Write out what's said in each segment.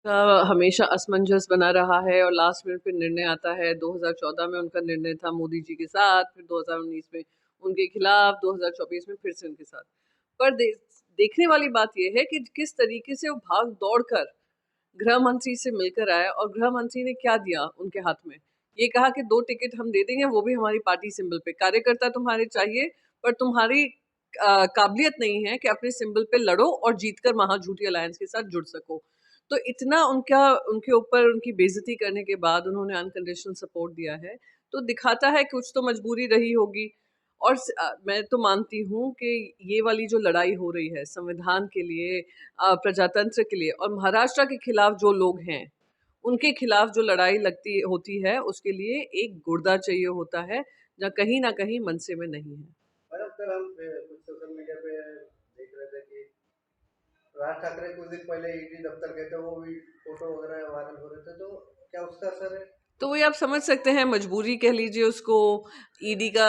का हमेशा असमंजस बना रहा है और लास्ट मिनट पे निर्णय आता है। 2014 में उनका निर्णय था मोदी जी के साथ, फिर 2019 में उनके खिलाफ, 2024 में फिर से उनके साथ। पर देखने वाली बात यह है कि किस तरीके से वो भाग दौड़ कर गृह मंत्री से मिलकर आए और गृह मंत्री ने क्या दिया उनके हाथ में। ये कहा कि 2 टिकट हम दे देंगे, वो भी हमारी पार्टी सिंबल पे। कार्यकर्ता तुम्हारे चाहिए, पर तुम्हारी काबिलियत नहीं है कि अपने सिंबल पे लड़ो और जीतकर महाझूठी अलायंस के साथ जुड़ सको। तो इतना उनके ऊपर उनकी बेइज्जती करने के बाद उन्होंने अनकंडीशनल सपोर्ट दिया है, तो दिखाता है कुछ तो मजबूरी रही होगी। और मैं तो मानती हूँ कि ये वाली जो लड़ाई हो रही है संविधान के लिए, प्रजातंत्र के लिए और महाराष्ट्र के खिलाफ जो लोग हैं, उनके खिलाफ जो लड़ाई लगती होती है, उसके लिए एक गुर्दा चाहिए होता है, जहाँ कहीं न कहीं मनसे में नहीं है। मैडम, कल हम कुछ सोशल मीडिया पे देख रहे थे कि राज ठाकरे कुछ दिन पहले ईडी दफ्तर गए थे, वो भी फोटो वगैरह वायरल हो रहे थे, तो क्या उसका असर है? तो वही आप समझ सकते हैं, मजबूरी कह लीजिए उसको, ईडी का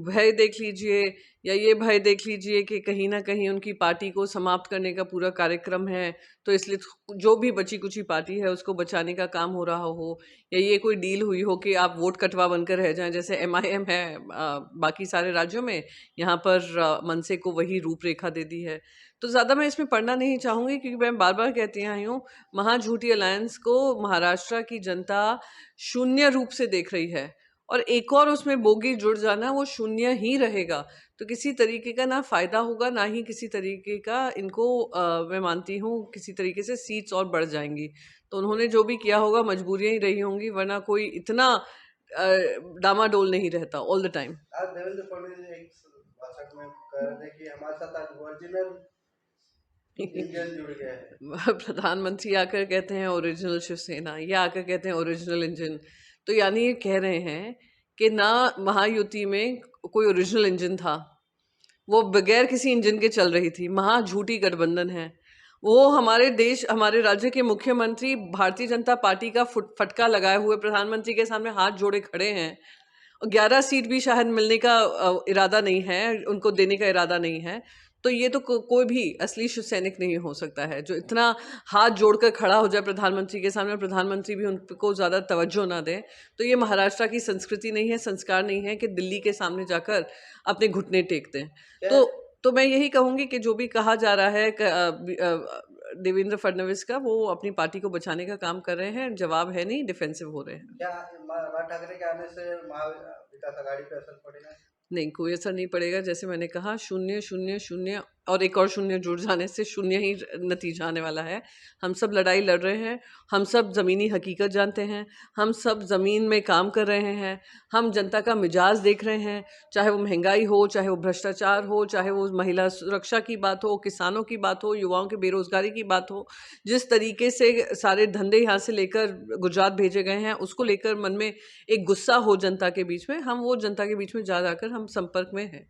भय देख लीजिए, या ये भय देख लीजिए कि कहीं ना कहीं उनकी पार्टी को समाप्त करने का पूरा कार्यक्रम है, तो इसलिए जो भी बची कुची पार्टी है उसको बचाने का काम हो रहा हो, या ये कोई डील हुई हो कि आप वोट कटवा बनकर रह जाएं, जैसे एमआईएम है बाकी सारे राज्यों में, यहाँ पर मनसे को वही रूपरेखा दे दी है। तो ज़्यादा मैं इसमें पढ़ना नहीं चाहूँगी, क्योंकि मैं बार बार कहती आई हूँ, महाझूठी अलायंस को महाराष्ट्र की जनता शून्य रूप से देख रही है, और एक और उसमें बोगी जुड़ जाना, वो शून्य ही रहेगा। तो किसी तरीके का ना फायदा होगा, ना ही किसी तरीके का इनको मैं मानती हूँ किसी तरीके से सीट्स और बढ़ जाएंगी। तो उन्होंने जो भी किया होगा मजबूरियां ही रही होंगी, वरना कोई इतना डामाडोल नहीं रहता ऑल द टाइम। आज देवेंद्र फडणवीस एक भाषण में कह रहे थे कि हमारे साथ आज ओरिजिनल इंडियन जुड़ गए हैं। प्रधानमंत्री आकर कहते हैं ओरिजिनल शिवसेना, या आकर कहते हैं ओरिजिनल इंजन। तो यानी ये कह रहे हैं कि ना महायुति में कोई ओरिजिनल इंजन था, वो बगैर किसी इंजन के चल रही थी, महाझूठी गठबंधन है वो। हमारे देश, हमारे राज्य के मुख्यमंत्री भारतीय जनता पार्टी का फटका लगाए हुए प्रधानमंत्री के सामने हाथ जोड़े खड़े हैं, और 11 सीट भी शायद मिलने का इरादा नहीं है, उनको देने का इरादा नहीं है। तो ये तो कोई भी असली शिव सैनिक नहीं हो सकता है जो इतना हाथ जोड़कर खड़ा हो जाए प्रधानमंत्री के सामने, प्रधानमंत्री भी उनको ज़्यादा तवज्जो ना दे। तो ये महाराष्ट्र की संस्कृति नहीं है, संस्कार नहीं है कि दिल्ली के सामने जाकर अपने घुटने टेकते हैं। क्या? तो मैं यही कहूँगी कि जो भी कहा जा रहा है देवेंद्र फडणवीस का, वो अपनी पार्टी को बचाने का काम कर रहे हैं, जवाब है नहीं, डिफेंसिव हो रहे हैं। क्या राज ठाकरे के आने से विकास आघाड़ी पे असर पड़ेगा? नहीं, कोई असर नहीं पड़ेगा। जैसे मैंने कहा, शून्य शून्य शून्य और एक और शून्य जुड़ जाने से शून्य ही नतीजा आने वाला है। हम सब लड़ाई लड़ रहे हैं, हम सब ज़मीनी हकीकत जानते हैं, हम सब ज़मीन में काम कर रहे हैं, हम जनता का मिजाज देख रहे हैं, चाहे वो महंगाई हो, चाहे वो भ्रष्टाचार हो, चाहे वो महिला सुरक्षा की बात हो, किसानों की बात हो, युवाओं की बेरोज़गारी की बात हो। जिस तरीके से सारे धंधे यहाँ से लेकर गुजरात भेजे गए हैं, उसको लेकर मन में एक गुस्सा हो जनता के बीच में, हम वो जनता के बीच में जा जाकर हम संपर्क में हैं।